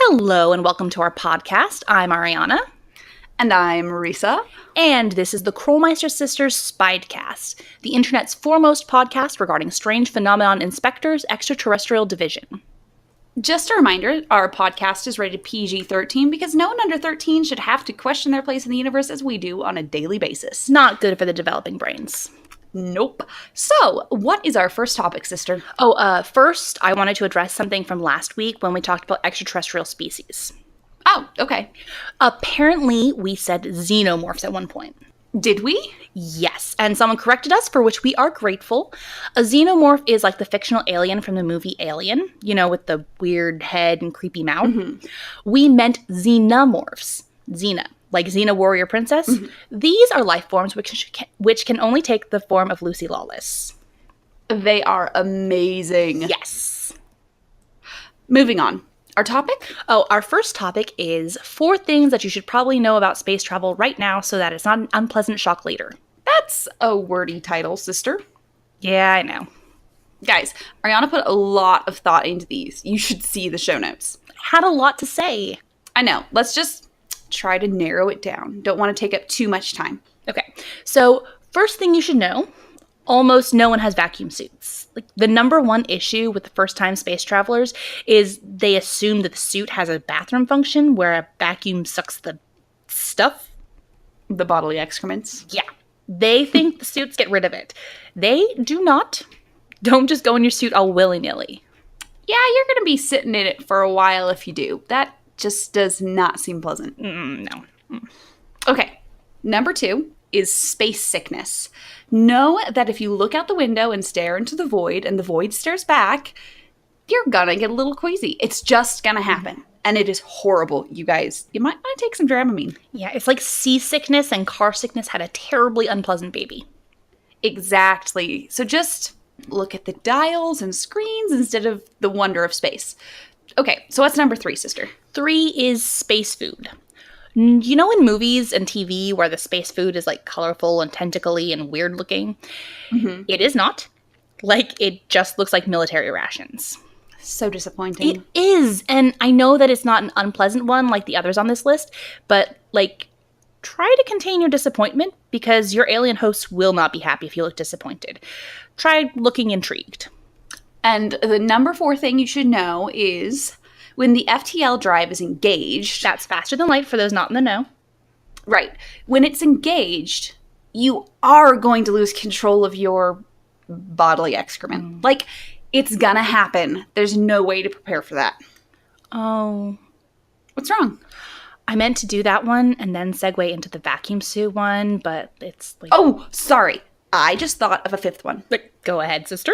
Hello and welcome to our podcast. I'm Ariana. And I'm Marisa. And this is the Krolmeister Sisters S.P.I.E.Dcast, the internet's foremost podcast regarding strange phenomenon inspectors, extraterrestrial division. Just a reminder, our podcast is rated PG-13 because no one under 13 should have to question their place in the universe as we do on a daily basis. Not good for the developing brains. Nope. So, what is our first topic, sister? First, I wanted to address something from last week when we talked about extraterrestrial species. Oh, okay. Apparently, we said xenomorphs at one point. Did we? Yes, and someone corrected us, for which we are grateful. A xenomorph is like the fictional alien from the movie Alien, you know, with the weird head and creepy mouth. Mm-hmm. We meant xenomorphs. Xena, like Xena Warrior Princess. Mm-hmm. These are life forms which can only take the form of Lucy Lawless. They are amazing. Yes. Moving on. Our topic? Our first topic is 4 things that you should probably know about space travel right now so that it's not an unpleasant shock later. That's a wordy title, sister. Yeah, I know. Guys, Ariana put a lot of thought into these. You should see the show notes. Had a lot to say. I know. Let's just try to narrow it down. Don't want to take up too much time. Okay. So, first thing you should know, almost no one has vacuum suits. Like, the number one issue with the first-time space travelers is they assume that the suit has a bathroom function where a vacuum sucks the stuff. The bodily excrements. Yeah. They think the suits get rid of it. They do not. Don't just go in your suit all willy-nilly. Yeah, you're going to be sitting in it for a while if you do. That just does not seem pleasant. No. Okay. Number 2 is space sickness. Know that if you look out the window and stare into the void and the void stares back, you're gonna get a little queasy. It's just gonna happen. And it is horrible, you guys. You might want to take some Dramamine. Yeah, it's like seasickness and car sickness had a terribly unpleasant baby. Exactly. So just look at the dials and screens instead of the wonder of space. Okay, so what's number 3, sister? 3 is space food. You know in movies and TV where the space food is like colorful and tentacly and weird looking? Mm-hmm. It is not. Like, it just looks like military rations. So disappointing. It is. And I know that it's not an unpleasant one like the others on this list, but like, try to contain your disappointment because your alien hosts will not be happy if you look disappointed. Try looking intrigued. And the number 4 thing you should know is when the FTL drive is engaged. That's faster than light for those not in the know. Right. When it's engaged, you are going to lose control of your bodily excrement. Like, it's gonna happen. There's no way to prepare for that. Oh. What's wrong? I meant to do that one and then segue into the vacuum suit one, but it's like... Oh, sorry. I just thought of a 5th one. Go ahead, sister.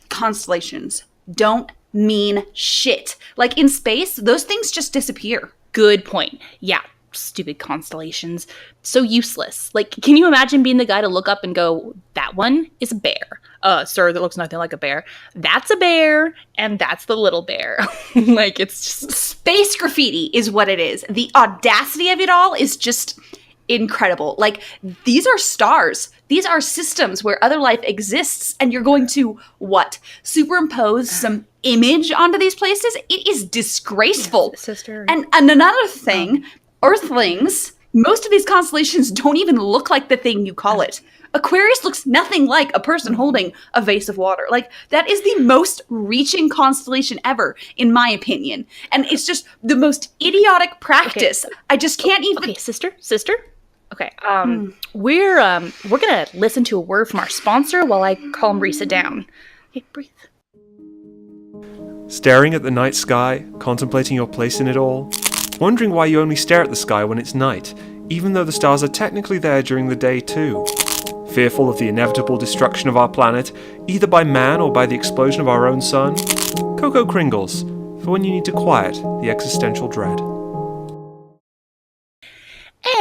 Constellations don't mean shit. Like, in space, those things just disappear. Good point. Yeah, stupid constellations. So useless. Like, can you imagine being the guy to look up and go, that one is a bear. Sir, that looks nothing like a bear. That's a bear, and that's the little bear. Like, it's just... Space graffiti is what it is. The audacity of it all is just incredible. Like, these are stars. These are systems where other life exists, and you're going to, what? Superimpose some image onto these places? It is disgraceful. Yes, sister. And another thing, Earthlings, most of these constellations don't even look like the thing you call it. Aquarius looks nothing like a person holding a vase of water. Like, that is the most reaching constellation ever, in my opinion. And it's just the most idiotic practice. Okay. I just can't even... Okay, sister? Okay, we're gonna listen to a word from our sponsor while I calm Marisa down. Okay, breathe. Staring at the night sky, contemplating your place in it all, wondering why you only stare at the sky when it's night, even though the stars are technically there during the day too. Fearful of the inevitable destruction of our planet, either by man or by the explosion of our own sun? Cocoa Kringles, for when you need to quiet the existential dread.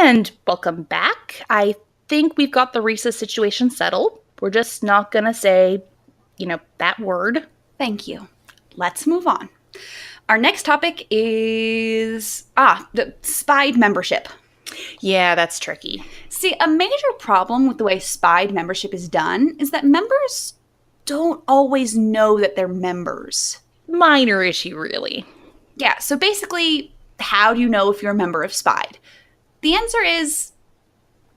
And welcome back. I think we've got the Risa situation settled. We're just not gonna say, that word. Thank you. Let's move on. Our next topic is, the S.P.I.E.D. membership. Yeah, that's tricky. See, a major problem with the way S.P.I.E.D. membership is done is that members don't always know that they're members. Minor issue, really. Yeah, so basically, how do you know if you're a member of S.P.I.E.D.? The answer is,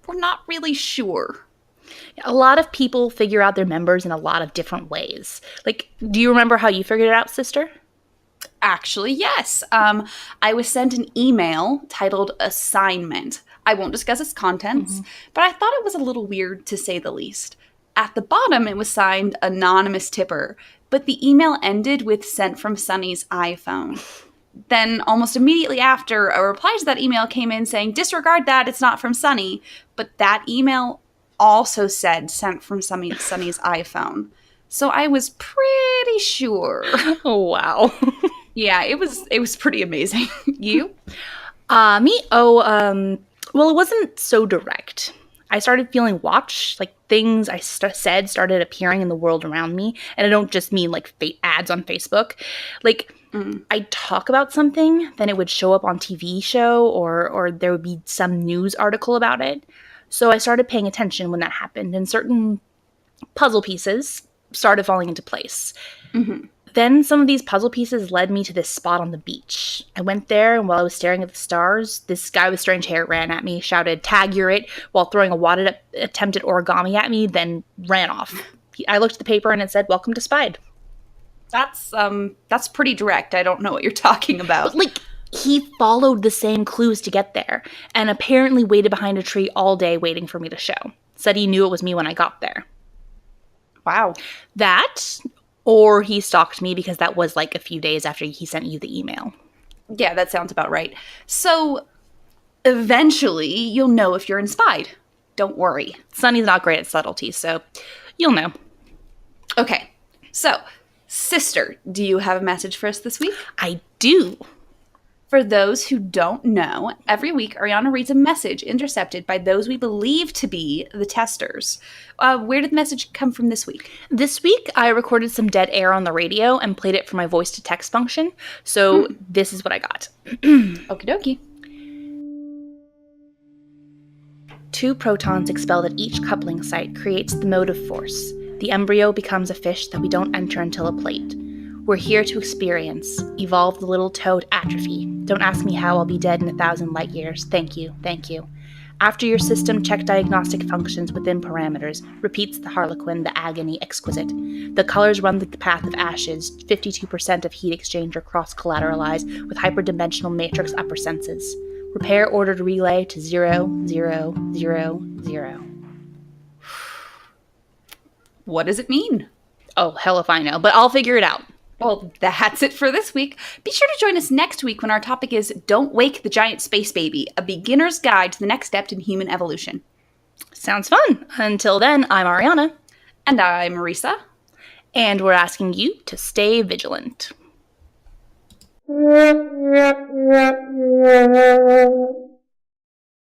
we're not really sure. A lot of people figure out their members in a lot of different ways. Like, do you remember how you figured it out, sister? Actually, yes. I was sent an email titled Assignment. I won't discuss its contents, but I thought it was a little weird to say the least. At the bottom, it was signed Anonymous Tipper, but the email ended with Sent from Sunny's iPhone. Then, almost immediately after, a reply to that email came in saying, disregard that, it's not from Sunny. But that email also said sent from Sunny's iPhone. So I was pretty sure. Oh, wow. Yeah, it was pretty amazing. You? Me? Oh, well, it wasn't so direct. I started feeling watched, like things I said started appearing in the world around me. And I don't just mean like ads on Facebook. Like, I'd talk about something, then it would show up on TV show or there would be some news article about it. So I started paying attention when that happened, and certain puzzle pieces started falling into place. Then some of these puzzle pieces led me to this spot on the beach. I went there, and while I was staring at the stars, this guy with strange hair ran at me, shouted, "Tag, you're it," while throwing a wadded attempt at origami at me, then ran off. I looked at the paper, and it said, "Welcome to S.P.I.E.D." That's pretty direct. I don't know what you're talking about. But, like, he followed the same clues to get there, and apparently waited behind a tree all day waiting for me to show. Said he knew it was me when I got there. Wow. That, or he stalked me, because that was like a few days after he sent you the email. Yeah, that sounds about right. So, eventually, you'll know if you're in S.P.I.E.D. Don't worry. Sunny's not great at subtlety, so you'll know. Okay, so, sister, do you have a message for us this week? I do. For those who don't know, every week Ariana reads a message intercepted by those we believe to be the testers. Where did the message come from this week? This week, I recorded some dead air on the radio and played it for my voice-to-text function, so this is what I got. Okie dokie. 2 protons expelled at each coupling site creates the motive force. The embryo becomes a fish that we don't enter until a plate. We're here to experience. Evolve the little toe to atrophy. Don't ask me how, I'll be dead in 1,000 light years. Thank you, thank you. After your system check diagnostic functions within parameters, repeats the harlequin, the agony exquisite. The colors run the path of ashes, 52% of heat exchanger cross-collateralized with hyperdimensional matrix upper senses. Repair ordered relay to 0, 0, 0, 0. What does it mean? Oh, hell if I know, but I'll figure it out. Well, that's it for this week. Be sure to join us next week when our topic is Don't Wake the Giant Space Baby, a beginner's guide to the next step in human evolution. Sounds fun. Until then, I'm Ariana. And I'm Marisa. And we're asking you to stay vigilant.